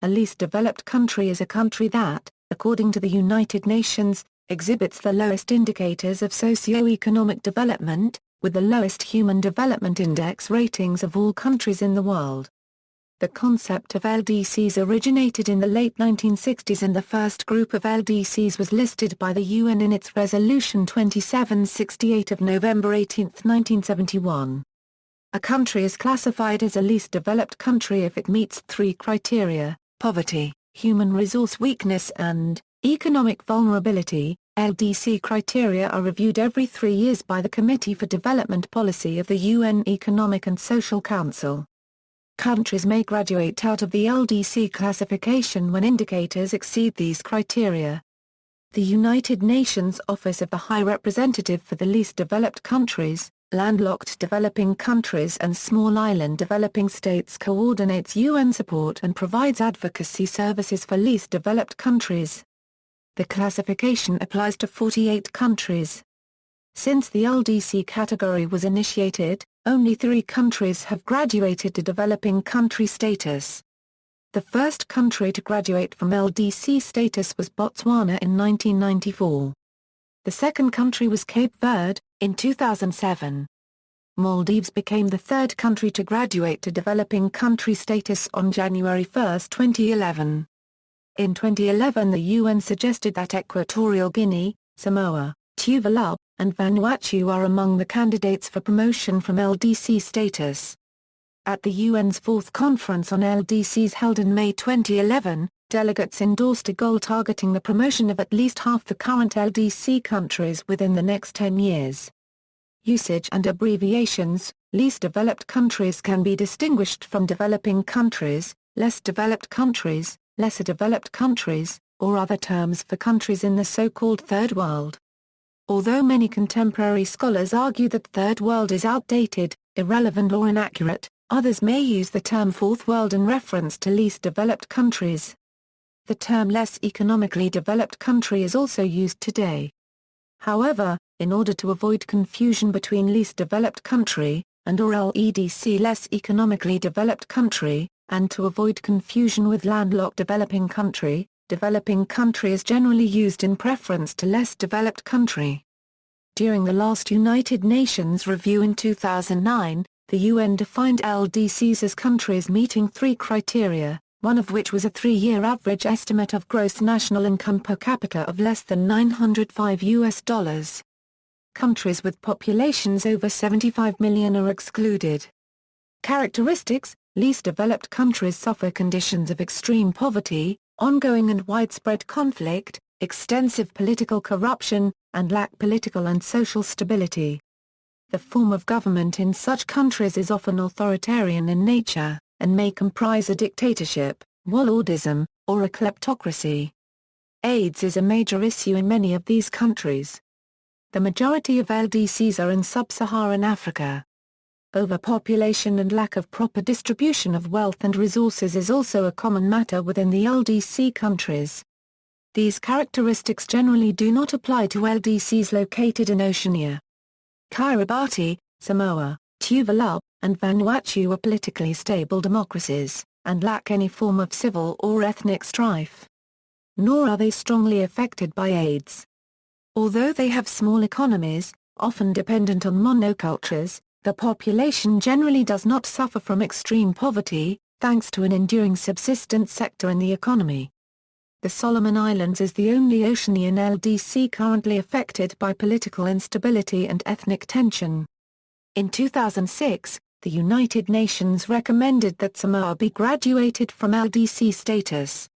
a least developed country is a country that, according to the United Nations, exhibits the lowest indicators of socioeconomic development, with the lowest Human Development Index ratings of all countries in the world. The concept of LDCs originated in the late 1960s, and the first group of LDCs was listed by the UN in its Resolution 2768 of November 18, 1971. A country is classified as a least developed country if it meets three criteria: poverty, human resource weakness and economic vulnerability. LDC criteria are reviewed every 3 years by the Committee for Development Policy of the UN Economic and Social Council. Countries may graduate out of the LDC classification when indicators exceed these criteria. The United Nations Office of the High Representative for the Least Developed Countries, Landlocked Developing Countries and Small Island Developing States coordinates UN support and provides advocacy services for least developed countries. The classification applies to 48 countries. Since the LDC category was initiated, only 3 countries have graduated to developing country status. The first country to graduate from LDC status was Botswana in 1994. The second country was Cape Verde, in 2007. Maldives became the third country to graduate to developing country status on January 1, 2011. In 2011, the UN suggested that Equatorial Guinea, Samoa, Tuvalu, and Vanuatu are among the candidates for promotion from LDC status. At the UN's fourth conference on LDCs held in May 2011, delegates endorsed a goal targeting the promotion of at least half the current LDC countries within the next 10 years. Usage and abbreviations: least developed countries can be distinguished from developing countries, less developed countries, lesser developed countries, or other terms for countries in the so-called Third World. Although many contemporary scholars argue that Third World is outdated, irrelevant or inaccurate, others may use the term Fourth World in reference to least developed countries. The term less economically developed country is also used today. However, in order to avoid confusion between least developed country, and or LEDC less economically developed country, and to avoid confusion with landlocked developing country is generally used in preference to less developed country. During the last United Nations review in 2009, the UN defined LDCs as countries meeting 3 criteria, one of which was a 3-year average estimate of gross national income per capita of less than $905. Countries with populations over 75 million are excluded. Characteristics: least developed countries suffer conditions of extreme poverty, ongoing and widespread conflict, extensive political corruption, and lack political and social stability. The form of government in such countries is often authoritarian in nature, and may comprise a dictatorship, warlordism, or a kleptocracy. AIDS is a major issue in many of these countries. The majority of LDCs are in sub-Saharan Africa. Overpopulation and lack of proper distribution of wealth and resources is also a common matter within the LDC countries. These characteristics generally do not apply to LDCs located in Oceania. Kiribati, Samoa, Tuvalu, and Vanuatu are politically stable democracies, and lack any form of civil or ethnic strife. Nor are they strongly affected by AIDS. Although they have small economies, often dependent on monocultures, the population generally does not suffer from extreme poverty, thanks to an enduring subsistence sector in the economy. The Solomon Islands is the only Oceanian LDC currently affected by political instability and ethnic tension. In 2006, the United Nations recommended that Samoa be graduated from LDC status.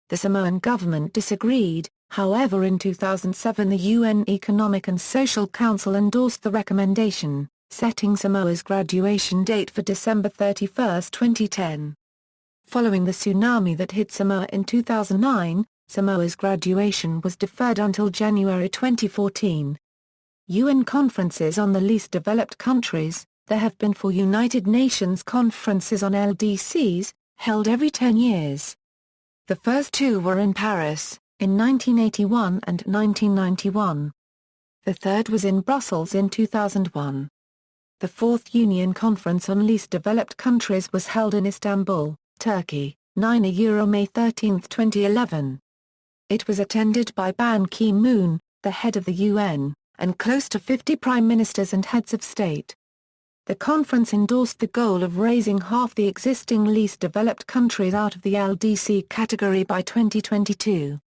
The Samoan government disagreed, however in 2007 the UN Economic and Social Council endorsed the recommendation, setting Samoa's graduation date for December 31, 2010. Following the tsunami that hit Samoa in 2009, Samoa's graduation was deferred until January 2014. UN conferences on the least developed countries: there have been 4 United Nations conferences on LDCs, held every 10 years. The first 2 were in Paris, in 1981 and 1991. The third was in Brussels in 2001. The 4th Union Conference on Least Developed Countries was held in Istanbul, Turkey, 9 May 13, 2011. It was attended by Ban Ki-moon, the head of the UN, and close to 50 prime ministers and heads of state. The conference endorsed the goal of raising half the existing least developed countries out of the LDC category by 2022.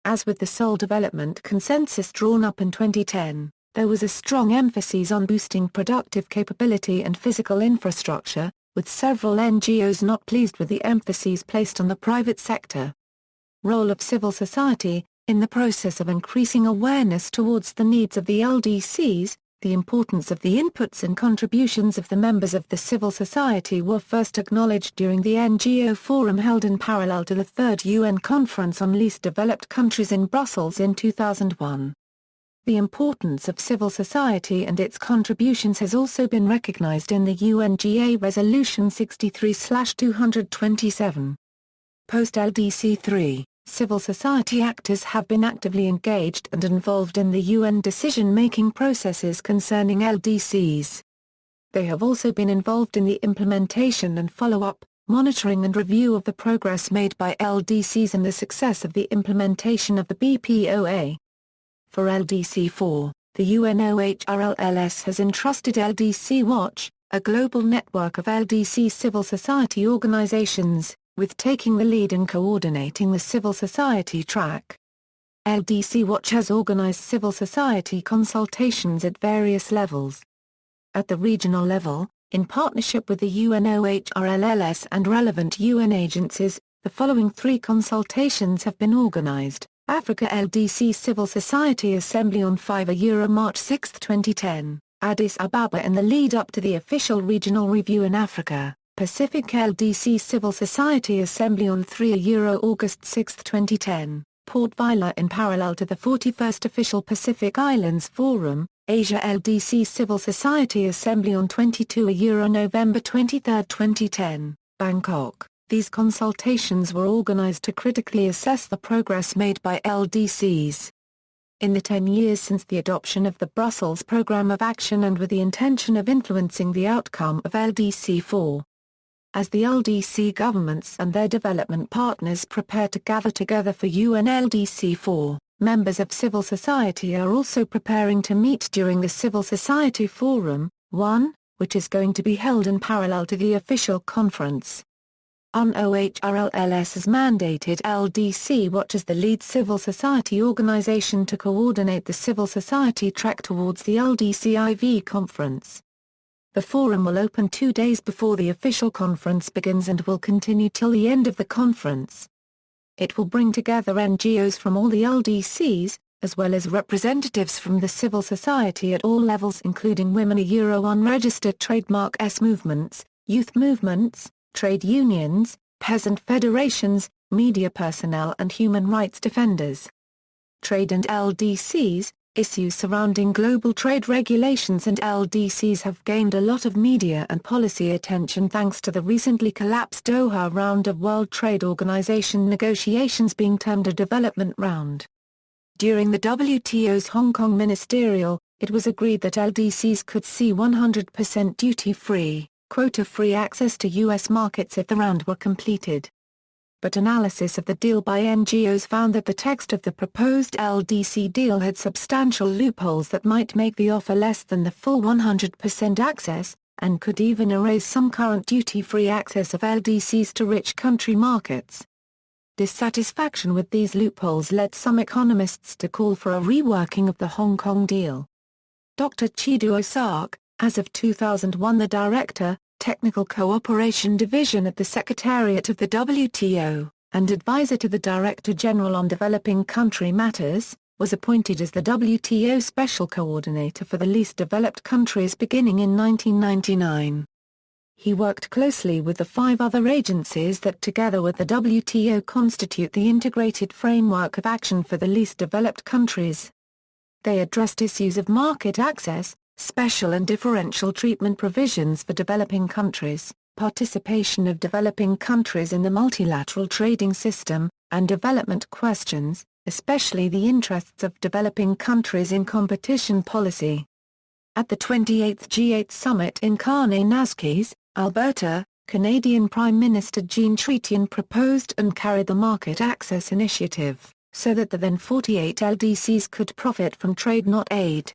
As with the Seoul Development Consensus drawn up in 2010, there was a strong emphasis on boosting productive capability and physical infrastructure, with several NGOs not pleased with the emphasis placed on the private sector. Role of civil society in the process of increasing awareness towards the needs of the LDCs, the importance of the inputs and contributions of the members of the civil society were first acknowledged during the NGO Forum held in parallel to the Third UN Conference on Least Developed Countries in Brussels in 2001. The importance of civil society and its contributions has also been recognized in the UNGA Resolution 63/227. Post-LDC 3, civil society actors have been actively engaged and involved in the UN decision-making processes concerning LDCs. They have also been involved in the implementation and follow-up, monitoring and review of the progress made by LDCs and the success of the implementation of the BPOA. For LDC 4, the UNOHRLLS has entrusted LDC Watch, a global network of LDC civil society organizations, with taking the lead in coordinating the civil society track. LDC Watch has organized civil society consultations at various levels. At the regional level, in partnership with the UNOHRLLS and relevant UN agencies, the following 3 consultations have been organized. Africa LDC Civil Society Assembly on 5 March 6, 2010, Addis Ababa in the lead-up to the official regional review in Africa. Pacific LDC Civil Society Assembly on 3 August 6, 2010, Port Vila in parallel to the 41st Official Pacific Islands Forum, Asia LDC Civil Society Assembly on 22 November 23, 2010, Bangkok. These consultations were organized to critically assess the progress made by LDCs. In the 10 years since the adoption of the Brussels Programme of Action and with the intention of influencing the outcome of LDC 4, as the LDC governments and their development partners prepare to gather together for UN LDC 4, members of civil society are also preparing to meet during the Civil Society Forum, 1, which is going to be held in parallel to the official conference. UNOHRLLS has mandated LDC Watch as the lead civil society organization to coordinate the civil society track towards the LDCIV conference. The forum will open 2 days before the official conference begins and will continue till the end of the conference. It will bring together NGOs from all the LDCs, as well as representatives from the civil society at all levels including women unregistered trademark S movements, youth movements, trade unions, peasant federations, media personnel and human rights defenders. Trade and LDCs. Issues surrounding global trade regulations and LDCs have gained a lot of media and policy attention thanks to the recently collapsed Doha round of World Trade Organization negotiations being termed a development round. During the WTO's Hong Kong ministerial, it was agreed that LDCs could see 100% duty-free, quota-free access to U.S. markets if the round were completed. But analysis of the deal by NGOs found that the text of the proposed LDC deal had substantial loopholes that might make the offer less than the full 100% access, and could even erase some current duty-free access of LDCs to rich country markets. Dissatisfaction with these loopholes led some economists to call for a reworking of the Hong Kong deal. Dr. Chidu Osak, as of 2001 the Director, Technical Cooperation Division at the Secretariat of the WTO, and advisor to the Director General on Developing Country Matters, was appointed as the WTO Special Coordinator for the Least Developed Countries beginning in 1999. He worked closely with the 5 other agencies that together with the WTO constitute the Integrated Framework of Action for the Least Developed Countries. They addressed issues of market access, special and differential treatment provisions for developing countries, participation of developing countries in the multilateral trading system, and development questions, especially the interests of developing countries in competition policy. At the 28th G8 Summit in Kananaskis, Alberta, Canadian Prime Minister Jean Chrétien proposed and carried the Market Access Initiative, so that the then 48 LDCs could profit from trade not aid.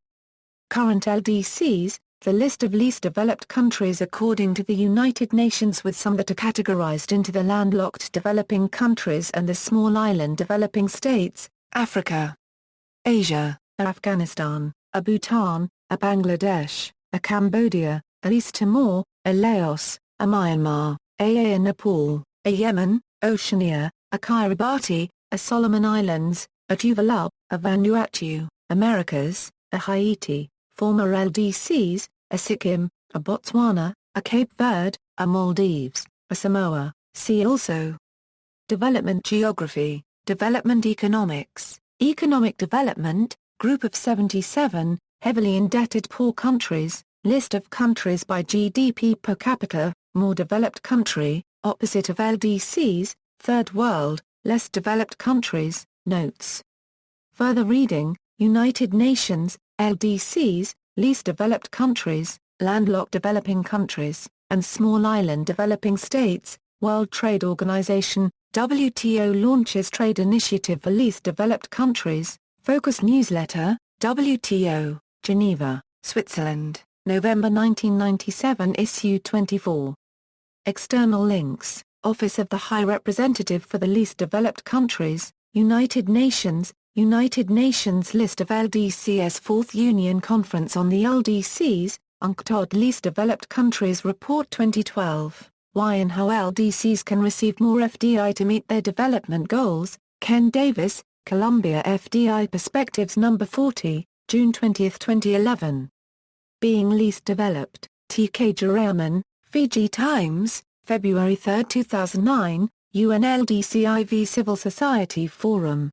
Current LDCs, the list of least developed countries according to the United Nations, with some that are categorized into the landlocked developing countries and the small island developing states, Africa, Asia, Afghanistan, Bhutan, Bangladesh, Cambodia, East Timor, Laos, Myanmar, Nepal, Yemen, Oceania, Kiribati, Solomon Islands, Tuvalu, Vanuatu, Americas, Haiti, former LDCs, Sikkim, Botswana, Cape Verde, Maldives, Samoa. See also: Development geography, development economics, economic development, group of 77, heavily indebted poor countries, list of countries by GDP per capita, more developed country, opposite of LDCs, third world, less developed countries, notes. Further reading: United Nations, LDCs, least developed countries, landlocked developing countries, and small island developing states, World Trade Organization, WTO launches trade initiative for least developed countries, Focus newsletter, WTO, Geneva, Switzerland, November 1997, issue 24. External links: Office of the High Representative for the Least Developed Countries, United Nations list of LDCs, 4th Union Conference on the LDCs, UNCTAD Least Developed Countries Report 2012, Why and How LDCs Can Receive More FDI to Meet Their Development Goals, Ken Davis, Columbia FDI Perspectives No. 40, June 20, 2011. Being Least Developed, T.K. Jurayaman, Fiji Times, February 3, 2009, UNLDCIV Civil Society Forum.